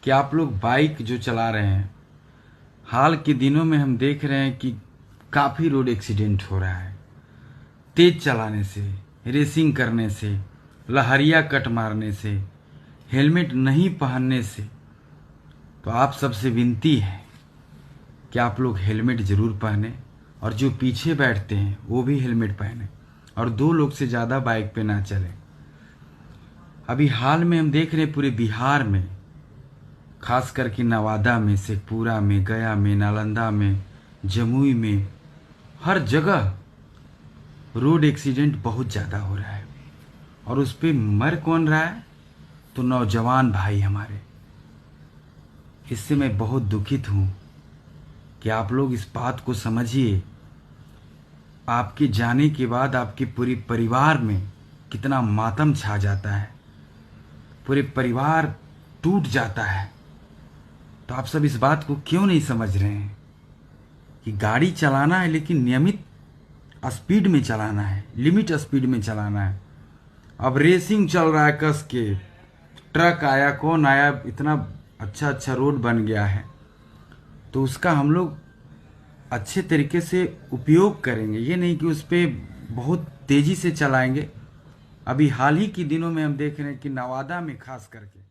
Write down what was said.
कि आप लोग बाइक जो चला रहे हैं, हाल के दिनों में हम देख रहे हैं कि काफ़ी रोड एक्सीडेंट हो रहा है। तेज चलाने से, रेसिंग करने से, लहरिया कट मारने से, हेलमेट नहीं पहनने से। तो आप सबसे विनती है कि आप लोग हेलमेट ज़रूर पहने और जो पीछे बैठते हैं वो भी हेलमेट पहने और 2 लोग से ज़्यादा बाइक पे ना चलें। अभी हाल में हम देख रहे हैं पूरे बिहार में, खास करके नवादा में, शेखपुरा में, गया में, नालंदा में, जमुई में, हर जगह रोड एक्सीडेंट बहुत ज़्यादा हो रहा है। और उस पे मर कौन रहा है? तो नौजवान भाई हमारे। इससे मैं बहुत दुखित हूँ कि आप लोग इस बात को समझिए। आपके जाने के बाद आपके पूरे परिवार में कितना मातम छा जाता है, पूरे परिवार टूट जाता है। तो आप सब इस बात को क्यों नहीं समझ रहे हैं कि गाड़ी चलाना है लेकिन नियमित स्पीड में चलाना है, लिमिट स्पीड में चलाना है। अब रेसिंग चल रहा है कस के, ट्रक आया, कौन आया, इतना अच्छा अच्छा रोड बन गया है तो उसका हम लोग अच्छे तरीके से उपयोग करेंगे। ये नहीं कि उस पर बहुत तेज़ी से चलाएंगे। अभी हाल ही के दिनों में हम देख रहे हैं कि नवादा में खास करके